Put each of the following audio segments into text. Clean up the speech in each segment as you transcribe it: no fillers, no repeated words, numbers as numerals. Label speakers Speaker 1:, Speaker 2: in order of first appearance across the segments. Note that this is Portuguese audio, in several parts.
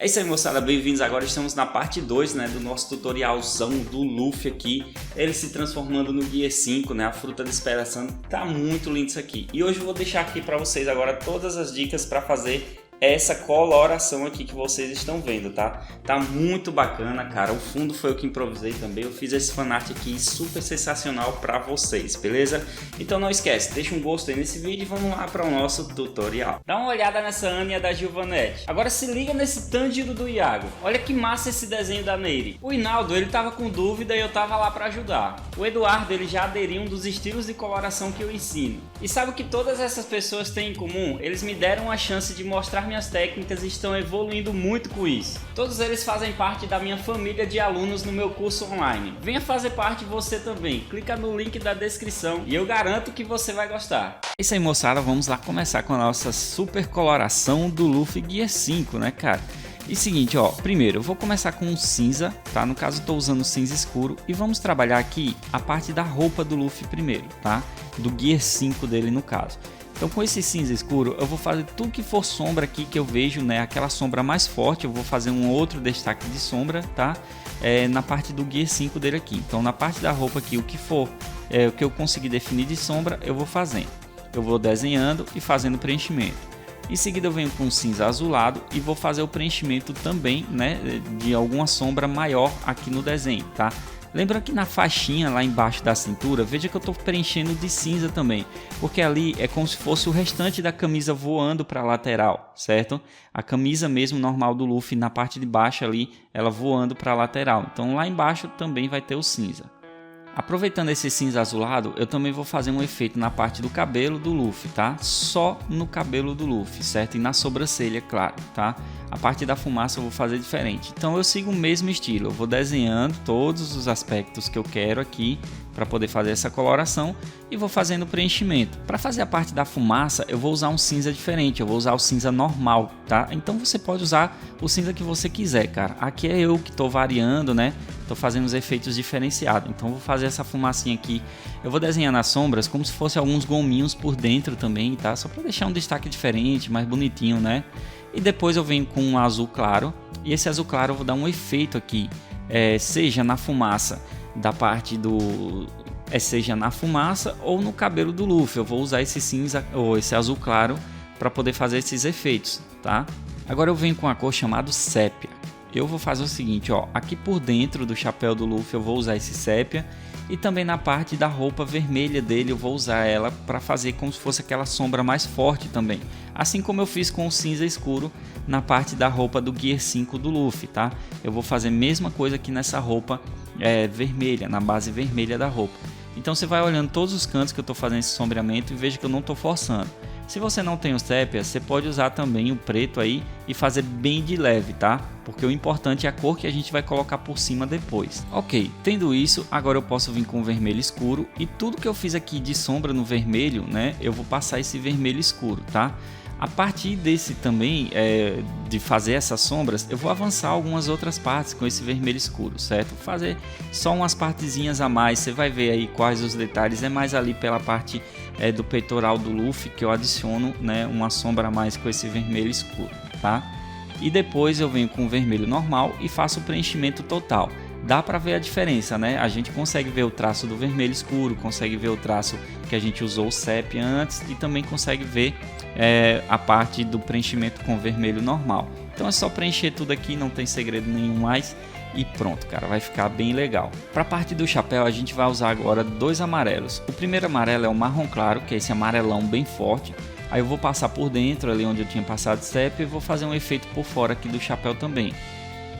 Speaker 1: É isso aí, moçada, bem-vindos. Agora estamos na parte 2, né, do nosso tutorialzão do Luffy aqui, ele se transformando no Gear 5, né, a fruta da esperação. Tá muito lindo isso aqui. E hoje eu vou deixar aqui para vocês agora todas as dicas para fazer essa coloração aqui que vocês estão vendo, tá? Tá muito bacana, cara. O fundo foi eu que improvisei também. Eu fiz esse fanart aqui super sensacional para vocês, beleza? Então não esquece, deixa um gostei nesse vídeo e vamos lá para o nosso tutorial. Dá uma olhada nessa Anya da Giovanetti. Agora se liga nesse Tanjiro do Iago. Olha que massa esse desenho da Neiri. O Hinaldo, ele tava com dúvida e eu tava lá para ajudar. O Eduardo, ele já aderiu um dos estilos de coloração que eu ensino. E sabe o que todas essas pessoas têm em comum? Eles me deram a chance de mostrar minhas técnicas e estão evoluindo muito com isso. Todos eles fazem parte da minha família de alunos no meu curso online. Venha fazer parte você também. Clica no link da descrição e eu garanto que você vai gostar. É isso aí, moçada, vamos lá começar com a nossa super coloração do Luffy Gear 5, né, cara? E seguinte, ó, primeiro eu vou começar com um cinza, tá? No caso estou usando cinza escuro e vamos trabalhar aqui a parte da roupa do Luffy primeiro, tá? Do Gear 5 dele no caso. Então com esse cinza escuro eu vou fazer tudo que for sombra aqui que eu vejo, né? Aquela sombra mais forte, eu vou fazer um outro destaque de sombra, tá? Na parte do Gear 5 dele aqui. Então na parte da roupa aqui, o que for, o que eu conseguir definir de sombra, eu vou fazendo. Eu vou desenhando e fazendo preenchimento. Em seguida eu venho com um cinza azulado e vou fazer o preenchimento também, né? De alguma sombra maior aqui no desenho, tá? Lembra que na faixinha lá embaixo da cintura, veja que eu estou preenchendo de cinza também, porque ali é como se fosse o restante da camisa voando para a lateral, certo? A camisa mesmo normal do Luffy na parte de baixo ali, ela voando para a lateral, então lá embaixo também vai ter o cinza. Aproveitando esse cinza azulado, eu também vou fazer um efeito na parte do cabelo do Luffy, tá? Só no cabelo do Luffy, certo? E na sobrancelha, claro, tá? A parte da fumaça eu vou fazer diferente. Então eu sigo o mesmo estilo, eu vou desenhando todos os aspectos que eu quero aqui para poder fazer essa coloração e vou fazendo o preenchimento. Para fazer a parte da fumaça, eu vou usar um cinza diferente, eu vou usar o cinza normal, tá? Então você pode usar o cinza que você quiser, cara. Aqui é eu que estou variando, né? Estou fazendo os efeitos diferenciados. Então vou fazer essa fumacinha aqui. Eu vou desenhar nas sombras como se fosse alguns gominhos por dentro também, tá? Só para deixar um destaque diferente, mais bonitinho, né? E depois eu venho com um azul claro. E esse azul claro eu vou dar um efeito aqui, seja na fumaça da parte do... seja na fumaça ou no cabelo do Luffy. Eu vou usar esse cinza ou esse azul claro para poder fazer esses efeitos, tá? Agora eu venho com a cor chamada sépia. Eu vou fazer o seguinte, ó, aqui por dentro do chapéu do Luffy eu vou usar esse sépia e também na parte da roupa vermelha dele eu vou usar ela para fazer como se fosse aquela sombra mais forte também. Assim como eu fiz com o cinza escuro na parte da roupa do Gear 5 do Luffy, tá? Eu vou fazer a mesma coisa aqui nessa roupa vermelha, na base vermelha da roupa. Então você vai olhando todos os cantos que eu estou fazendo esse sombreamento e veja que eu não estou forçando. Se você não tem o sépia, você pode usar também o preto aí e fazer bem de leve, tá? Porque o importante é a cor que a gente vai colocar por cima depois. Ok, tendo isso, agora eu posso vir com o vermelho escuro e tudo que eu fiz aqui de sombra no vermelho, né? Eu vou passar esse vermelho escuro, tá? A partir desse também, de fazer essas sombras, eu vou avançar algumas outras partes com esse vermelho escuro, certo? Vou fazer só umas partezinhas a mais, você vai ver aí quais os detalhes, é mais ali pela parte do peitoral do Luffy que eu adiciono, né, uma sombra a mais com esse vermelho escuro, tá? E depois eu venho com o vermelho normal e faço o preenchimento total. Dá para ver a diferença, né? A gente consegue ver o traço do vermelho escuro, consegue ver o traço que a gente usou o sépia antes e também consegue ver a parte do preenchimento com vermelho normal. Então é só preencher tudo aqui, não tem segredo nenhum mais e pronto, cara, vai ficar bem legal. Para a parte do chapéu a gente vai usar agora dois amarelos. O primeiro amarelo é o marrom claro, que é esse amarelão bem forte. Aí eu vou passar por dentro ali onde eu tinha passado sépia e vou fazer um efeito por fora aqui do chapéu também.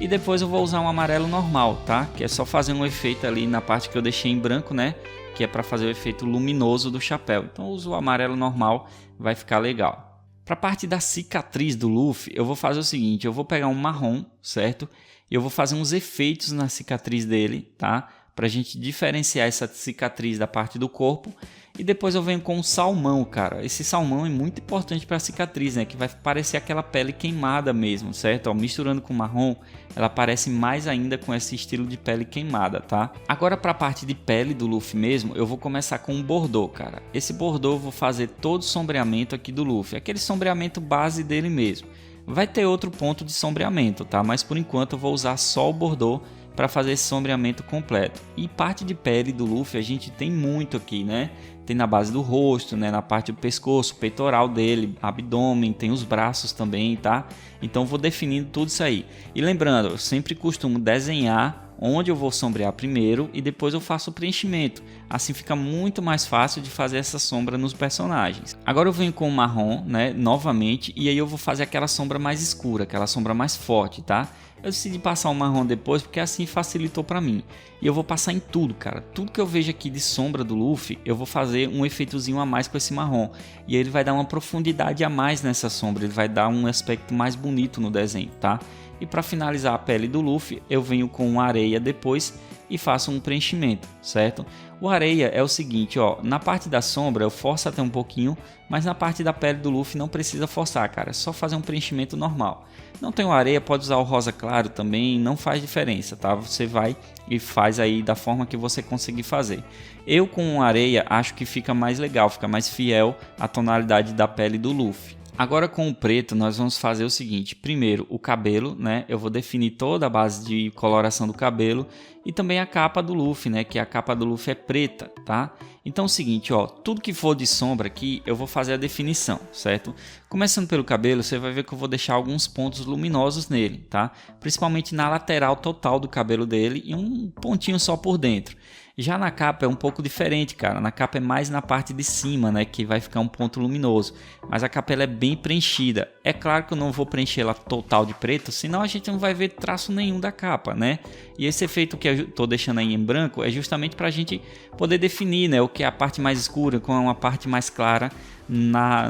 Speaker 1: E depois eu vou usar um amarelo normal, tá? Que é só fazer um efeito ali na parte que eu deixei em branco, né? Que é para fazer o efeito luminoso do chapéu. Então eu uso o amarelo normal, vai ficar legal. Para a parte da cicatriz do Luffy, eu vou fazer o seguinte, eu vou pegar um marrom, certo? E eu vou fazer uns efeitos na cicatriz dele, tá? Para a gente diferenciar essa cicatriz da parte do corpo. E depois eu venho com o salmão, cara. Esse salmão é muito importante para a cicatriz, né? Que vai parecer aquela pele queimada mesmo, certo? Ó, misturando com marrom, ela parece mais ainda com esse estilo de pele queimada, tá? Agora para a parte de pele do Luffy mesmo, eu vou começar com um bordô, cara. Esse bordô eu vou fazer todo o sombreamento aqui do Luffy. Aquele sombreamento base dele mesmo. Vai ter outro ponto de sombreamento, tá? Mas por enquanto eu vou usar só o Bordeaux para fazer esse sombreamento completo. E parte de pele do Luffy a gente tem muito aqui, né? Tem na base do rosto, né? Na parte do pescoço, peitoral dele, abdômen, tem os braços também, tá? Então vou definindo tudo isso aí. E lembrando, eu sempre costumo desenhar onde eu vou sombrear primeiro e depois eu faço o preenchimento. Assim fica muito mais fácil de fazer essa sombra nos personagens. Agora eu venho com o marrom, né, novamente, e aí eu vou fazer aquela sombra mais escura, aquela sombra mais forte, tá? Eu decidi passar o marrom depois porque assim facilitou para mim. E eu vou passar em tudo, cara. Tudo que eu vejo aqui de sombra do Luffy, eu vou fazer um efeitozinho a mais com esse marrom. E aí ele vai dar uma profundidade a mais nessa sombra, ele vai dar um aspecto mais bonito no desenho, tá? E para finalizar a pele do Luffy, eu venho com areia depois e faço um preenchimento, certo? O areia é o seguinte, ó, na parte da sombra eu forço até um pouquinho, mas na parte da pele do Luffy não precisa forçar, cara, é só fazer um preenchimento normal. Não tem areia, pode usar o rosa claro também, não faz diferença, tá? Você vai e faz aí da forma que você conseguir fazer. Eu com areia acho que fica mais legal, fica mais fiel à tonalidade da pele do Luffy. Agora com o preto nós vamos fazer o seguinte, primeiro o cabelo, né? Eu vou definir toda a base de coloração do cabelo e também a capa do Luffy, né? Que a capa do Luffy é preta, tá? Então é o seguinte, ó, tudo que for de sombra aqui eu vou fazer a definição, certo? Começando pelo cabelo, você vai ver que eu vou deixar alguns pontos luminosos nele, tá? Principalmente na lateral total do cabelo dele e um pontinho só por dentro. Já na capa é um pouco diferente, cara. Na capa é mais na parte de cima, né, que vai ficar um ponto luminoso. Mas a capa ela é bem preenchida. É claro que eu não vou preencher ela total de preto, senão a gente não vai ver traço nenhum da capa, né? E esse efeito que eu tô deixando aí em branco é justamente para a gente poder definir, né, o que é a parte mais escura com uma parte mais clara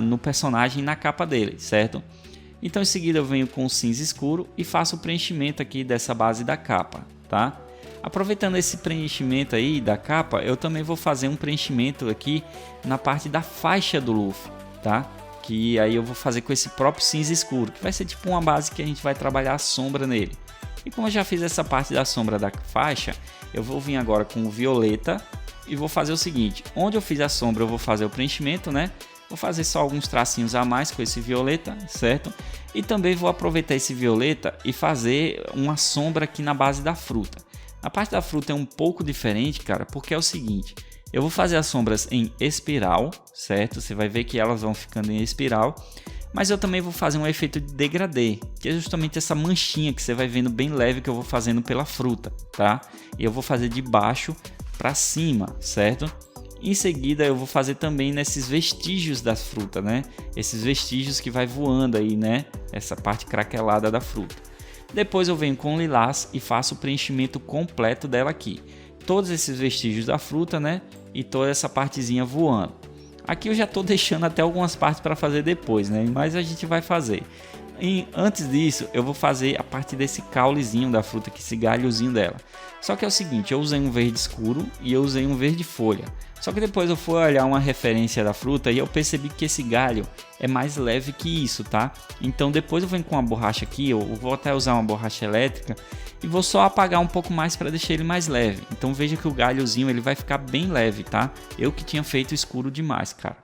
Speaker 1: no personagem e na capa dele, certo? Então em seguida eu venho com o cinza escuro e faço o preenchimento aqui dessa base da capa, tá? Aproveitando esse preenchimento aí da capa, eu também vou fazer um preenchimento aqui na parte da faixa do Luffy, tá? Que aí eu vou fazer com esse próprio cinza escuro, que vai ser tipo uma base que a gente vai trabalhar a sombra nele. E como eu já fiz essa parte da sombra da faixa, eu vou vir agora com o violeta e vou fazer o seguinte, onde eu fiz a sombra eu vou fazer o preenchimento, né? Vou fazer só alguns tracinhos a mais com esse violeta, certo? E também vou aproveitar esse violeta e fazer uma sombra aqui na base da fruta. A parte da fruta é um pouco diferente, cara, porque é o seguinte, eu vou fazer as sombras em espiral, certo? Você vai ver que elas vão ficando em espiral, mas eu também vou fazer um efeito de degradê, que é justamente essa manchinha que você vai vendo bem leve que eu vou fazendo pela fruta, tá? E eu vou fazer de baixo para cima, certo? Em seguida eu vou fazer também nesses vestígios da fruta, né? Esses vestígios que vai voando aí, né? Essa parte craquelada da fruta. Depois eu venho com o lilás e faço o preenchimento completo dela aqui. Todos esses vestígios da fruta, né? E toda essa partezinha voando. Aqui eu já estou deixando até algumas partes para fazer depois, né? Mas a gente vai fazer. E antes disso, eu vou fazer a parte desse caulezinho da fruta, esse galhozinho dela. Só que é o seguinte, eu usei um verde escuro e eu usei um verde folha. Só que depois eu fui olhar uma referência da fruta e eu percebi que esse galho é mais leve que isso, tá? Então depois eu venho com a borracha aqui, eu vou até usar uma borracha elétrica e vou só apagar um pouco mais para deixar ele mais leve. Então veja que o galhozinho ele vai ficar bem leve, tá? Eu que tinha feito escuro demais, cara.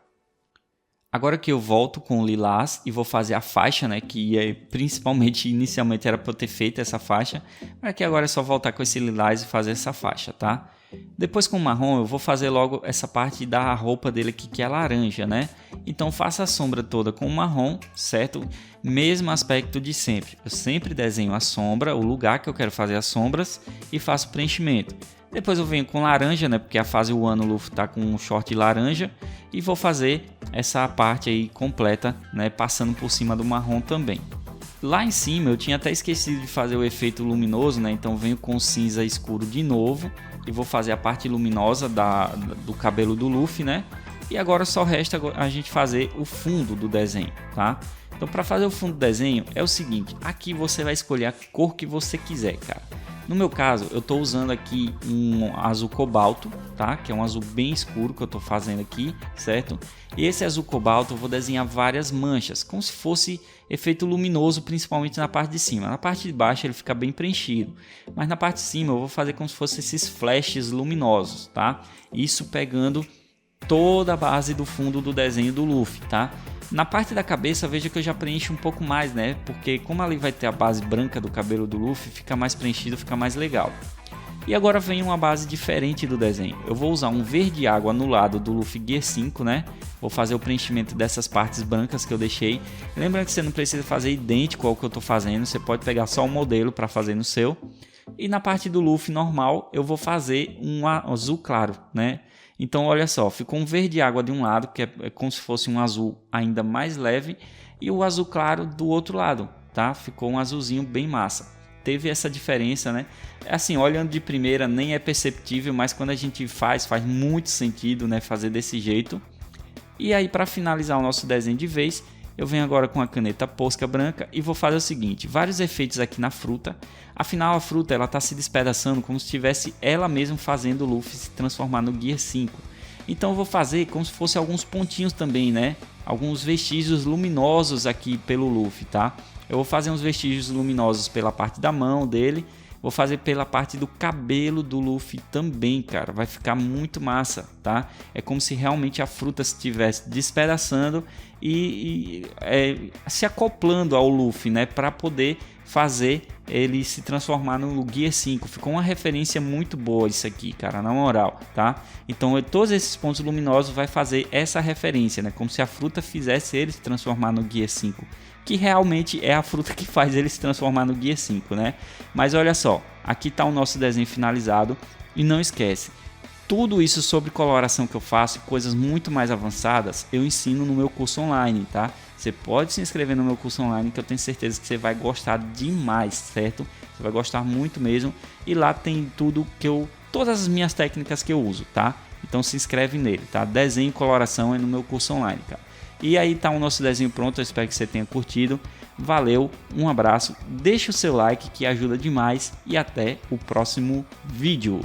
Speaker 1: Agora que eu volto com o lilás e vou fazer a faixa, né, que principalmente inicialmente era para eu ter feito essa faixa, mas aqui agora é só voltar com esse lilás e fazer essa faixa, tá? Depois com o marrom eu vou fazer logo essa parte da roupa dele aqui que é laranja, né? Então faça a sombra toda com o marrom, certo? Mesmo aspecto de sempre. Eu sempre desenho a sombra, o lugar que eu quero fazer as sombras e faço o preenchimento. Depois eu venho com laranja, né? Porque a fase 1 o Luffy tá com um short laranja e vou fazer essa parte aí completa, né? Passando por cima do marrom também. Lá em cima eu tinha até esquecido de fazer o efeito luminoso, né? Então venho com cinza escuro de novo e vou fazer a parte luminosa do cabelo do Luffy, né? E agora só resta a gente fazer o fundo do desenho, tá? Então para fazer o fundo do desenho é o seguinte, aqui você vai escolher a cor que você quiser, cara. No meu caso, eu estou usando aqui um azul cobalto, tá? Que é um azul bem escuro que eu estou fazendo aqui, certo? E esse azul cobalto eu vou desenhar várias manchas, como se fosse efeito luminoso, principalmente na parte de cima. Na parte de baixo ele fica bem preenchido, mas na parte de cima eu vou fazer como se fosse esses flashes luminosos, tá? Isso pegando toda a base do fundo do desenho do Luffy, tá? Na parte da cabeça, veja que eu já preencho um pouco mais, né? Porque como ali vai ter a base branca do cabelo do Luffy, fica mais preenchido, fica mais legal. E agora vem uma base diferente do desenho. Eu vou usar um verde água no lado do Luffy Gear 5, né? Vou fazer o preenchimento dessas partes brancas que eu deixei. Lembrando que você não precisa fazer idêntico ao que eu estou fazendo, você pode pegar só um modelo para fazer no seu. E na parte do Luffy normal, eu vou fazer um azul claro, né? Então olha só, ficou um verde água de um lado, que é como se fosse um azul ainda mais leve, e o azul claro do outro lado, tá? Ficou um azulzinho bem massa. Teve essa diferença, né? Assim, olhando de primeira nem é perceptível, mas quando a gente faz muito sentido, né? Fazer desse jeito. E aí, para finalizar o nosso desenho de vez, eu venho agora com a caneta Posca branca e vou fazer o seguinte, vários efeitos aqui na fruta. Afinal, a fruta ela está se despedaçando como se estivesse ela mesma fazendo o Luffy se transformar no Gear 5. Então eu vou fazer como se fosse alguns pontinhos também, né? Alguns vestígios luminosos aqui pelo Luffy, tá? Eu vou fazer uns vestígios luminosos pela parte da mão dele. Vou fazer pela parte do cabelo do Luffy também, cara. Vai ficar muito massa, tá? É como se realmente a fruta estivesse despedaçando e se acoplando ao Luffy, né? Para poder fazer ele se transformar no Gear 5. Ficou uma referência muito boa isso aqui, cara, na moral, tá? Então todos esses pontos luminosos vai fazer essa referência, né? Como se a fruta fizesse ele se transformar no Gear 5. Que realmente é a fruta que faz ele se transformar no Gear 5, né? Mas olha só, aqui está o nosso desenho finalizado e não esquece, tudo isso sobre coloração que eu faço, coisas muito mais avançadas, eu ensino no meu curso online, tá? Você pode se inscrever no meu curso online que eu tenho certeza que você vai gostar demais, certo? Você vai gostar muito mesmo e lá tem tudo todas as minhas técnicas que eu uso, tá? Então se inscreve nele, tá? Desenho e coloração é no meu curso online, cara. E aí tá o nosso desenho pronto, eu espero que você tenha curtido. Valeu, um abraço, deixa o seu like que ajuda demais e até o próximo vídeo.